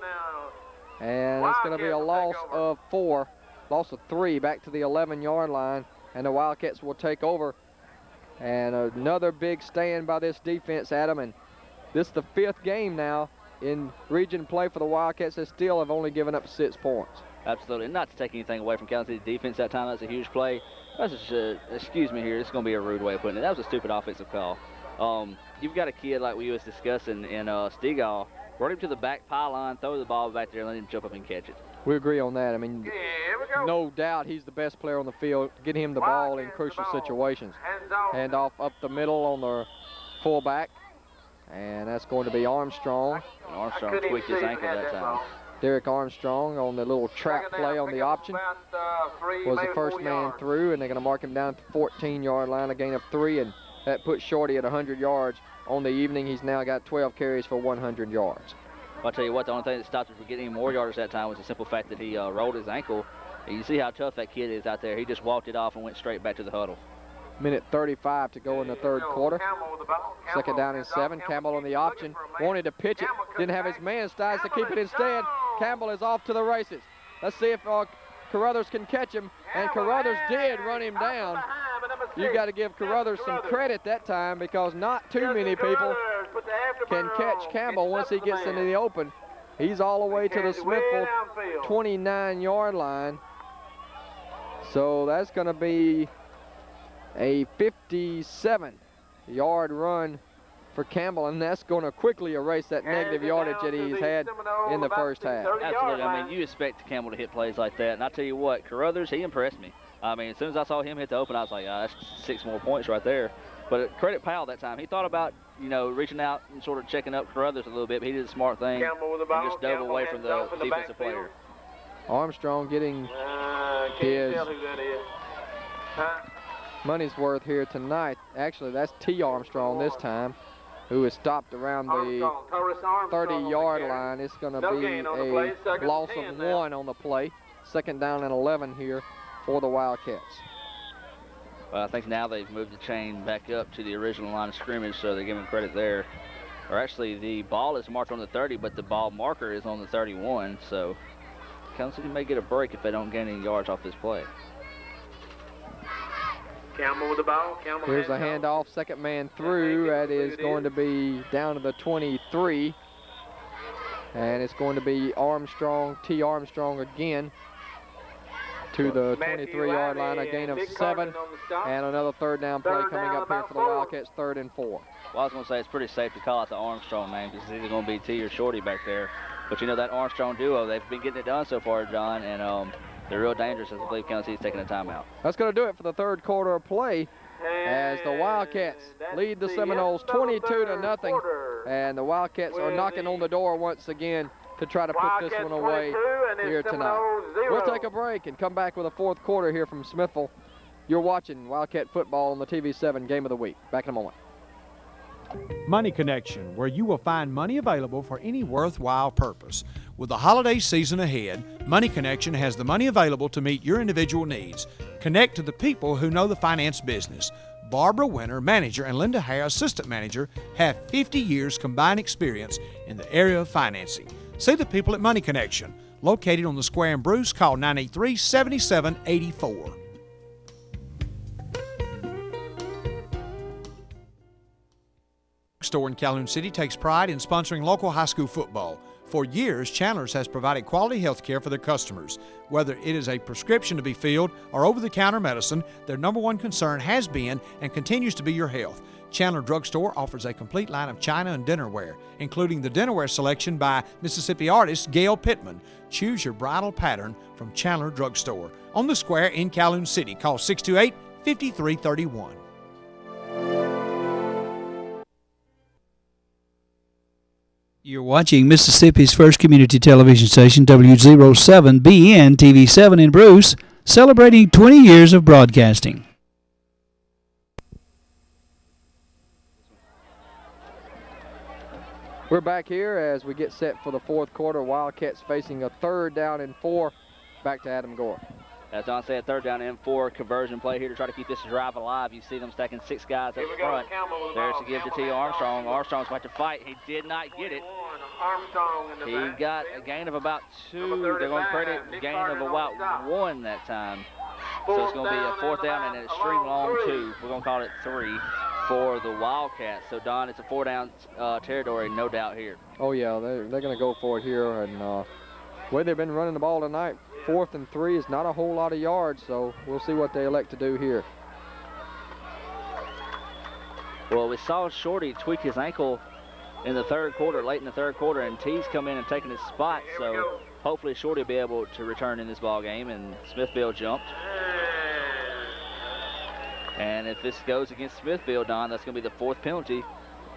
And it's going to be a loss of 3 back to the 11-yard line. And the Wildcats will take over. And another big stand by this defense, Adam. And this is the 5th game now in region play for the Wildcats, they still have only given up 6 points. Absolutely. And not to take anything away from Calhoun City defense that time. That's a huge play. That's excuse me here. This is going to be a rude way of putting it. That was a stupid offensive call. You've got a kid like we was discussing in Stegall. Run him to the back pylon, throw the ball back there, and let him jump up and catch it. We agree on that. I mean, no doubt he's the best player on the field. Get him the ball in crucial situations. Hand off up the middle on the fullback. And that's going to be Armstrong. And Armstrong tweaked his ankle that time. Derek Armstrong on the little trap play on the option was the first man through, and they're going to mark him down at the 14-yard line, a gain of 3, and that puts Shorty at 100 yards on the evening. He's now got 12 carries for 100 yards. I'll tell you what, the only thing that stopped him from getting any more yards that time was the simple fact that he rolled his ankle. And you see how tough that kid is out there. He just walked it off and went straight back to the huddle. Minute 35 to go in the third quarter. Second down and 7. Campbell on the option. Wanted to pitch it. Didn't have his man. Decides to keep it instead. Campbell is off to the races. Let's see if Carruthers can catch him. And Carruthers did run him down. You got to give Carruthers some credit that time, because not too many people can catch Campbell once he gets into the open. He's all the way to the Smithville 29-yard line. So that's going to be a 57-yard run for Campbell, and that's going to quickly erase that negative yardage that he's had in the first half. Absolutely. I mean, you expect Campbell to hit plays like that, and I tell you what, Carruthers, he impressed me. I mean, as soon as I saw him hit the open, I was like, that's 6 more points right there. But credit Powell that time. He thought about, reaching out and sort of checking up Carruthers a little bit, but he did a smart thing and just dove away from the defensive player. Armstrong getting his money's worth here tonight. Actually, that's T. Armstrong this time, who is stopped around the 30-yard line. It's going to be a loss of 1 on the play. Second down and 11 here for the Wildcats. Well, I think now they've moved the chain back up to the original line of scrimmage, so they're giving credit there. Or actually, the ball is marked on the 30, but the ball marker is on the 31, so Calhoun City may get a break if they don't gain any yards off this play. Campbell with the ball. Here's a handoff, second man through. That is going to be down to the 23. And it's going to be Armstrong, T. Armstrong again, to the 23-yard line, a gain of 7, and another third down play coming up here for the Wildcats, 3rd and 4. Well, I was going to say it's pretty safe to call out the Armstrong name, because it's either going to be T or Shorty back there. But that Armstrong duo, they've been getting it done so far, John, and they're real dangerous as I believe Calhoun City's taking a timeout. That's going to do it for the third quarter of play, as the Wildcats lead the Seminoles 22-0, and the Wildcats are knocking on the door once again to try to put this one away here tonight. We'll take a break and come back with a fourth quarter here from Smithville. You're watching Wildcat football on the TV7 Game of the Week. Back in a moment. Money Connection, where you will find money available for any worthwhile purpose. With the holiday season ahead, Money Connection has the money available to meet your individual needs. Connect to the people who know the finance business. Barbara Winter, manager, and Linda Hare, assistant manager, have 50 years combined experience in the area of financing. See the people at Money Connection, located on the Square in Bruce. Call 983-7784. Store in Calhoun City takes pride in sponsoring local high school football. For years, Chandler's has provided quality health care for their customers. Whether it is a prescription to be filled or over-the-counter medicine, their number one concern has been and continues to be your health. Chandler Drugstore offers a complete line of china and dinnerware, including the dinnerware selection by Mississippi artist Gail Pittman. Choose your bridal pattern from Chandler Drugstore. On the Square in Calhoun City, call 628-5331. You're watching Mississippi's first community television station, W07BN TV7 in Bruce, celebrating 20 years of broadcasting. We're back here as we get set for the fourth quarter. Wildcats facing a 3rd down and 4. Back to Adam Gore. As Don said, 3rd down and 4, conversion play here to try to keep this drive alive. You see them stacking 6 guys up front. There's to give to T. Armstrong. Armstrong's about to fight. He did not get it. He got a gain of about 2. They're going to credit a gain of about 1 that time. So it's going to be a 4th down and an extreme long 2. We're going to call it 3. for the Wildcats. So, Don, it's a 4-down territory, no doubt here. Oh, yeah, they're going to go for it here. And the way they've been running the ball tonight, 4th and 3 is not a whole lot of yards, so we'll see what they elect to do here. Well, we saw Shorty tweak his ankle in the third quarter, late in the third quarter, and T's come in and taken his spot. So hopefully Shorty will be able to return in this ball game, and Smithville jumped. And if this goes against Smithville, Don, that's going to be the 4th penalty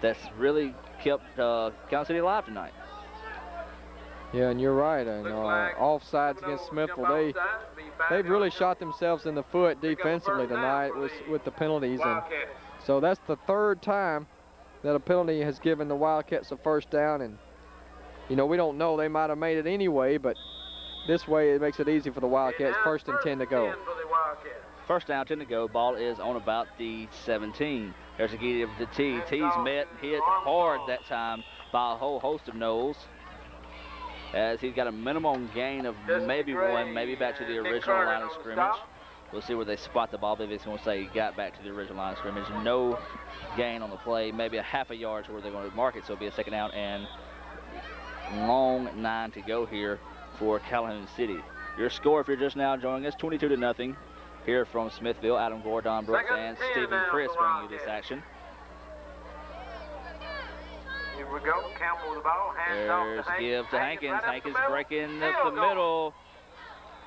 that's really kept Calhoun City alive tonight. Yeah, and you're right. And offsides against Smithville, they've really shot themselves in the foot defensively tonight with the penalties. And so that's the 3rd time that a penalty has given the Wildcats a first down. And, you know, we don't know. They might have made it anyway, but this way it makes it easy for the Wildcats. 1st and 10 to go. First down, 10 to go. Ball is on about the 17. There's a give to T. T's met, hit hard that time by a whole host of Knowles, as he's got a minimum gain of maybe 1, maybe back to the original line of scrimmage. We'll see where they spot the ball. Maybe it's going to say he got back to the original line of scrimmage. No gain on the play, maybe a half a yard to where they're going to mark it, so it'll be a 2nd down and long 9 to go here for Calhoun City. Your score, if you're just now joining us, 22-0 here from Smithville. Adam Gore, Don Brooks, and Stephen Chris bringing you this action. Here we go. Campbell with the ball. Hands off There's to give to Hankins. Hankins breaking up the middle.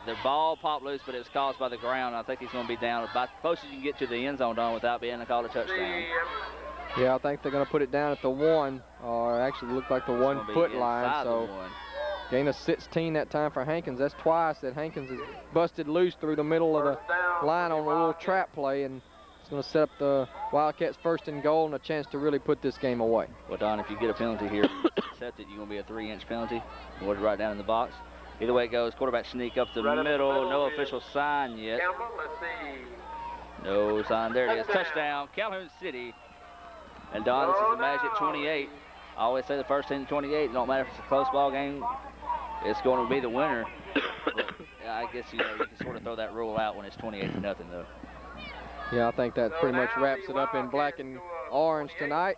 The ball popped loose, but it was caused by the ground. I think he's going to be down about close as you can get to the end zone, Don, without being called a touchdown. Yeah, I think they're going to put it down at the 1, or actually look like the 1-foot line. So gain of 16 that time for Hankins. That's twice that Hankins is busted loose through the middle of the line on a little trap play, and it's going to set up the Wildcats 1st and goal and a chance to really put this game away. Well, Don, if you get a penalty here, accept it, you're going to be a 3-inch penalty. We'll right down in the box. Either way it goes, quarterback sneak up the middle. No official sign yet. No sign. There it is. Touchdown, Calhoun City. And Don, this is the magic 28. I always say the first team to 28. It don't matter if it's a close ball game. It's going to be the winner. But I guess you can sort of throw that rule out when it's 28-0, though. Yeah, I think that pretty much wraps it up in black and orange tonight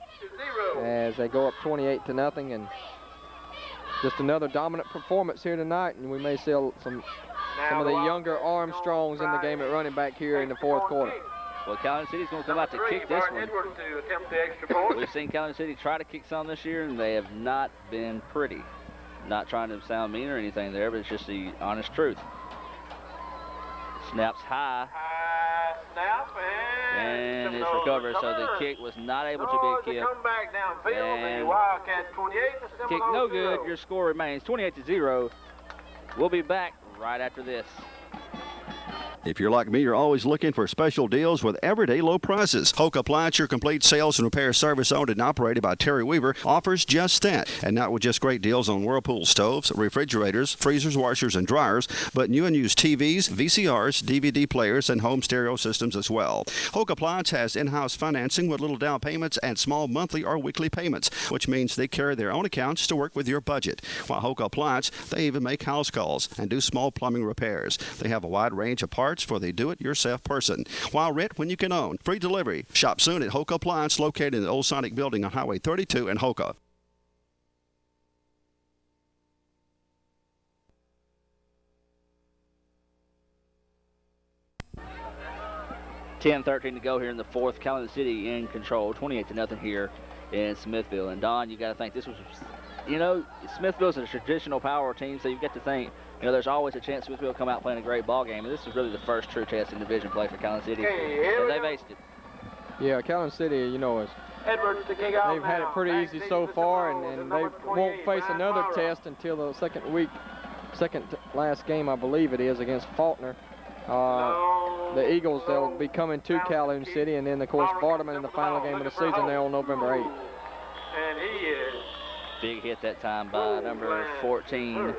as they go up 28-0, and just another dominant performance here tonight, and we may see some of the younger Armstrongs in the game at running back here in the 4th quarter. Well, Calhoun City's going to come out to kick this one. We've seen Calhoun City try to kick some this year, and they have not been pretty. Not trying to sound mean or anything there, but it's just the honest truth. Snaps high. Snap, and it's recovered, so the kick was not able to be a kick. Come back downfield, and the Wildcats 28 to kick no good. Your score remains 28-0. We'll be back right after this. If you're like me, you're always looking for special deals with everyday low prices. Hoke Appliance, your complete sales and repair service owned and operated by Terry Weaver, offers just that. And not with just great deals on Whirlpool stoves, refrigerators, freezers, washers, and dryers, but new and used TVs, VCRs, DVD players, and home stereo systems as well. Hoke Appliance has in-house financing with little down payments and small monthly or weekly payments, which means they carry their own accounts to work with your budget. While Hoke Appliance, they even make house calls and do small plumbing repairs. They have a wide range of parts for the do-it-yourself person. Why rent when you can own? Free delivery. Shop soon at Hoka Appliance, located in the Old Sonic Building on Highway 32 in Hoka. .13 to go here in the 4th. Calhoun City in control, 28-0 here in Smithville. And Don, you got to think this was, Smithville's a traditional power team, so you've got to think, there's always a chance Smithville will come out playing a great ball game, and this is really the first true test in division play for Calhoun City, and they've aced it. Yeah, Calhoun City, is they've had it pretty easy so far, and they won't face another test until the second to last game, I believe it is, against Faulkner. The Eagles, they'll be coming to Calhoun City, and then, of course, Vardaman in the final game of the season there on November 8th. And he is. Big hit that time by number 14.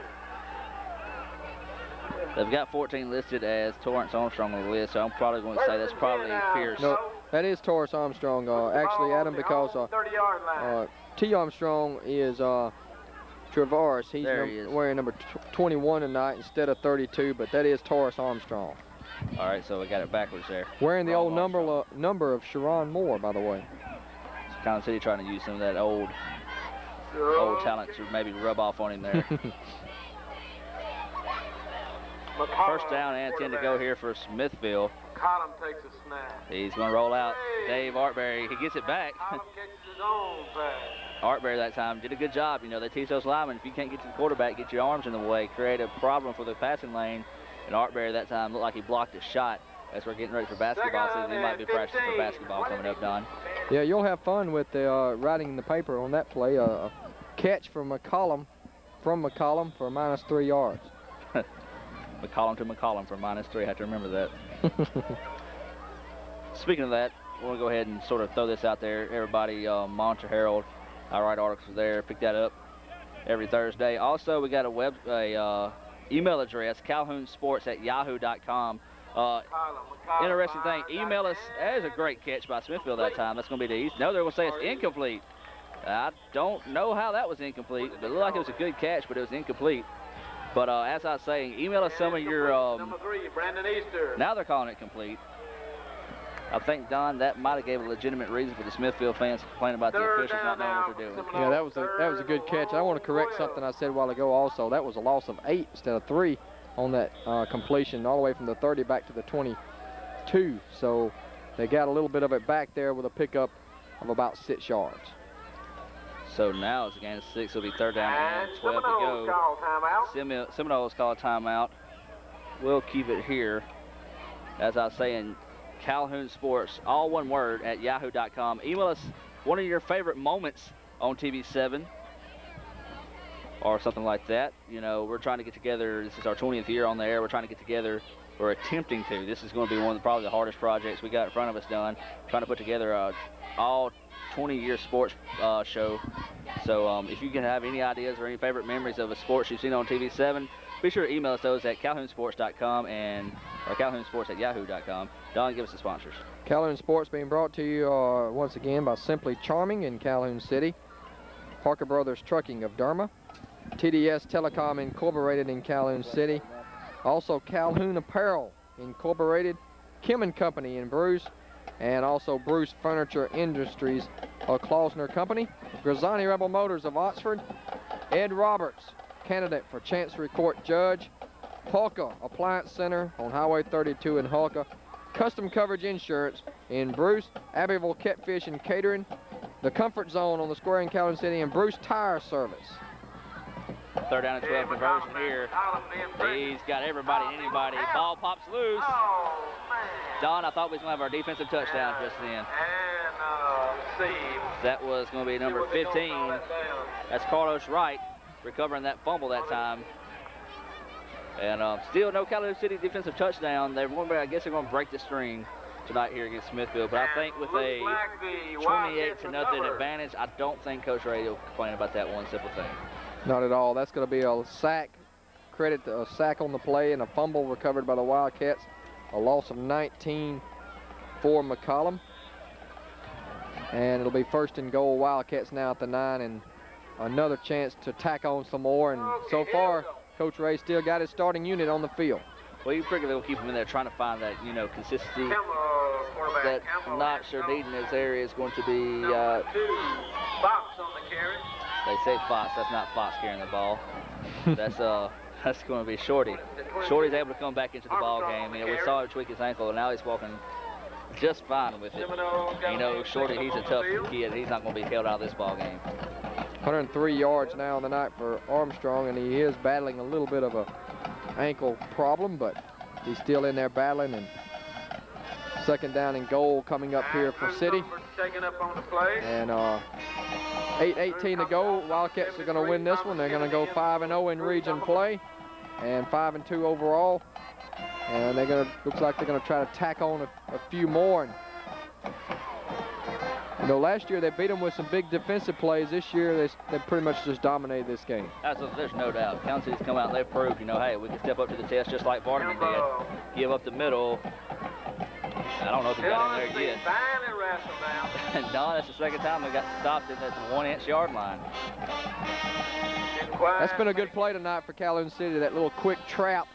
They've got 14 listed as Torrance Armstrong on the list, so I'm probably going to say that's probably Pierce. No, that is Torrance Armstrong, actually, Adam, because T. Armstrong is Travaris. He's wearing number 21 tonight instead of 32, but that is Torrance Armstrong. All right, so we got it backwards there. Wearing the old number of Sharon Moore, by the way. Calhoun City trying to use some of that old talent to maybe rub off on him there. First down and 10 to go here for Smithville. McCollum takes a snap. He's going to roll out. Dave Artberry, he gets it back. McCollum catches his own pass. Artberry that time did a good job. You know, they teach those linemen, if you can't get to the quarterback, get your arms in the way, create a problem for the passing lane. And Artberry that time looked like he blocked a shot. As we're getting ready for basketball season, he might be practicing for basketball coming up, Don. Yeah, you'll have fun with the writing in the paper on that play. A catch from McCollum for -3 yards. McCollum to McCollum for -3. I have to remember that. Speaking of that, we'll go ahead and sort of throw this out there. Everybody, Monitor Herald, I write articles there. Pick that up every Thursday. Also, we got a email address, calhounsports@yahoo.com. Interesting thing, email us. That is a great catch by Smithville that time. That's going to be the East. No, they're going to say it's incomplete. I don't know how that was incomplete. It looked like it was a good catch, but it was incomplete. But as I was saying, email us some of your. Number 3, Brandon Easter. Now they're calling it complete. I think, Don, that might have gave a legitimate reason for the Smithville fans to complain about the officials not knowing what they're doing. Yeah, that was a good catch. I want to correct something I said a while ago also. That was a loss of 8 instead of 3 on that completion all the way from the 30 back to the 22. So they got a little bit of it back there with a pickup of about 6 yards. So now it's a gain of 6. It'll be third down and 12 to go. Seminoles call a timeout. We'll keep it here. As I was saying, Calhoun Sports, all one word, at yahoo.com. Email us one of your favorite moments on TV7 or something like that. You know, we're trying to get together. This is our 20th year on the air. We're trying to get together. We're attempting to. This is going to be one of probably the hardest projects we got in front of us done. Trying to put together a all 20-year sports show. So if you can have any ideas or any favorite memories of a sports you've seen on TV7, be sure to email us those at calhounsports.com or calhounsports@yahoo.com. Don, give us the sponsors. Calhoun Sports being brought to you once again by Simply Charming in Calhoun City, Parker Brothers Trucking of Derma, TDS Telecom Incorporated in Calhoun City, also Calhoun Apparel Incorporated, Kim & Company in Bruce, and also Bruce Furniture Industries, a Klausner Company, Grisani Rebel Motors of Oxford, Ed Roberts, candidate for Chancery Court Judge, Hulka Appliance Center on Highway 32 in Hulka, Custom Coverage Insurance in Bruce, Abbeville Catfish and Catering, the Comfort Zone on the square in Calhoun City, and Bruce Tire Service. Third down and 12 conversion here. He's got everybody and anybody. Ball pops loose. Don, I thought we was going to have our defensive touchdown just then. That was going to be number 15. That's Carlos Wright recovering that fumble that time. And still no Calhoun City defensive touchdown. I guess they're going to break the string tonight here against Smithville. But I think with a 28-0 advantage, I don't think Coach Ray will complain about that one simple thing. Not at all. That's going to be a sack. Credit to a sack on the play and a fumble recovered by the Wildcats. A loss of 19 for McCollum. And it'll be first and goal. Wildcats now at the 9, and another chance to tack on some more. And so far, Coach Ray still got his starting unit on the field. Well, you figure they'll keep him in there trying to find that, consistency that I'm not sure needing this area is going to be. Fox on the carry. They say Fox. That's not Fox carrying the ball. That's going to be Shorty. Shorty's able to come back into the ball game. We saw him tweak his ankle, and now he's walking just fine with it. Shorty, he's a tough kid. He's not going to be held out of this ball game. 103 yards now on the night for Armstrong, and he is battling a little bit of a ankle problem, but he's still in there battling. And second down and goal coming up here for City. And 8:18 to go. Wildcats are going to win this one. They're going to go 5-0 in region play and 5-2 overall. And looks like they're going to try to tack on a few more. And, last year they beat them with some big defensive plays. This year they pretty much just dominated this game. There's no doubt. Calhoun City's come out and they've proved, hey, we can step up to the test just like Vardaman did. Give up the middle. I don't know if he got in there yet. And Don, that's the second time they got stopped at that 1-inch yard line. That's been a good play tonight for Calhoun City. That little quick trap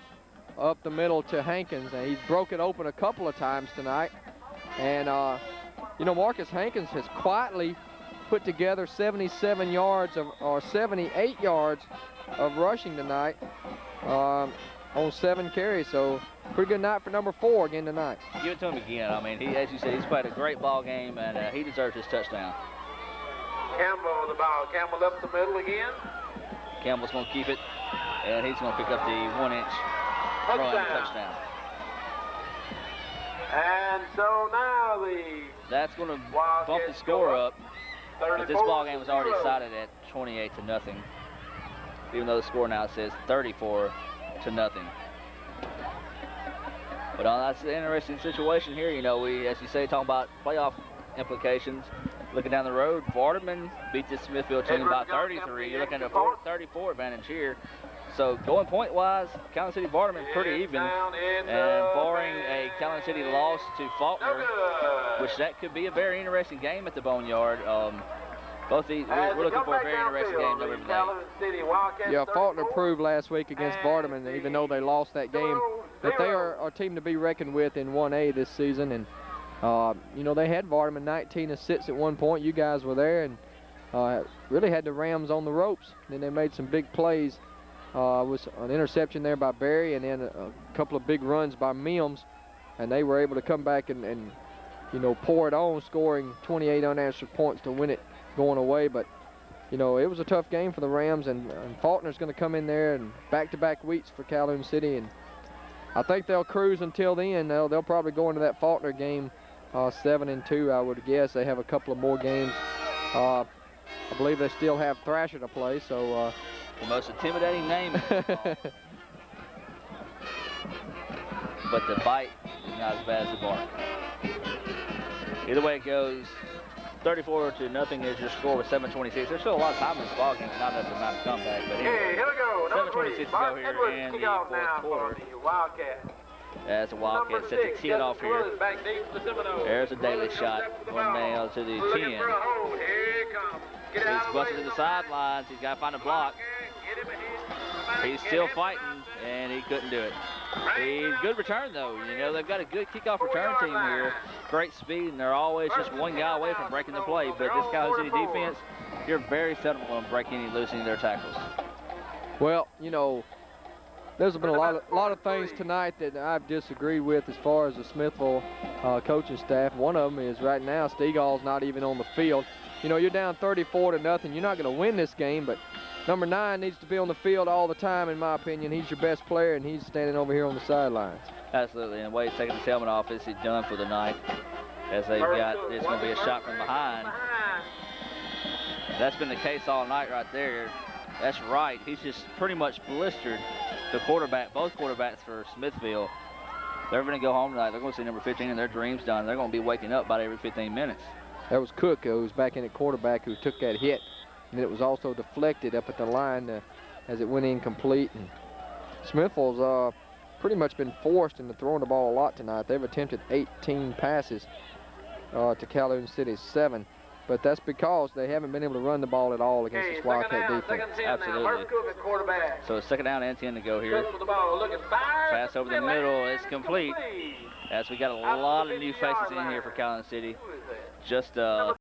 up the middle to Hankins. And he's broke it open a couple of times tonight. And, Marcus Hankins has quietly put together 77 yards or 78 yards of rushing tonight on 7 carries. So pretty good night for number 4 again tonight. Give it to him again. I mean, as you said, he's played a great ball game, and he deserves his touchdown. Campbell with the ball. Campbell up the middle again. Campbell's going to keep it, and he's going to pick up the 1-inch run touchdown. And so now that's going to bump the score up. But this ball game was already decided at 28-0, even though the score now says 34-0. But that's an interesting situation here. You know, we, as you say, talking about playoff implications. Looking down the road, Vardaman beat the Smithville team by 33. You're looking at a 34 advantage here. So going point-wise, Calhoun City Vardaman pretty even. And barring a Calhoun City loss to Faulkner, which that could be a very interesting game at the Boneyard. Both these, we're looking for a very interesting game over tonight. Yeah, Faulkner proved last week against Vardaman, even though they lost that game, that they are a team to be reckoned with in 1A this season. And you know, they had Vardaman 19-6 at one point. You guys were there, and really had the Rams on the ropes. Then they made some big plays. Was an interception there by Berry, and then a couple of big runs by Mims, and they were able to come back and you know, pour it on, scoring 28 unanswered points to win it going away. But you know, it was a tough game for the Rams, and Faulkner's going to come in there and back-to-back weeks for Calhoun City, and I think they'll cruise until then. They'll probably go into that Faulkner game 7-2, I would guess. They have a couple of more games. I believe they still have Thrasher to play, so the most intimidating name. But the bite is not as bad as the bark. Either way it goes, 34-0 is your score with 7:26. There's still a lot of time in this ball game, not enough amount of comeback. But anyway, 7:26 to go here in the fourth quarter. As a Wildcat set the 10 off here. There's a daily shot going down to the 10. He's busted to the sidelines. He's got to find a block. He's still fighting, and he couldn't do it. Good return, though. You know, they've got a good kickoff return team here. Great speed, and they're always just one guy away from breaking the play. But this Calhoun City defense, you're very seldom going to break any losing their tackles. Well, you know, there's been a lot of things tonight that I've disagreed with as far as the Smithville coaching staff. One of them is right now Stegall's not even on the field. You know, you're down 34-0. You're not going to win this game, but number 9 needs to be on the field all the time, in my opinion. He's your best player, and he's standing over here on the sidelines. Absolutely, and Wade's taking his helmet off. Is he done for the night? As they've got, it's going to be a shot from behind. That's been the case all night right there. That's right. He's just pretty much blistered the quarterback, both quarterbacks for Smithville. They're going to go home tonight. They're going to see number 15 and their dreams done. They're going to be waking up about every 15 minutes. That was Cook, who was back in at quarterback, who took that hit. And it was also deflected up at the line as it went incomplete. And Smithville's pretty much been forced into throwing the ball a lot tonight. They've attempted 18 passes to Calhoun City's 7. But that's because they haven't been able to run the ball at all against this Wildcat defense. Absolutely. So it's second down and 10 to go here. Pass over the middle. It's complete. As we got a lot of new faces in here for Calhoun City. Just a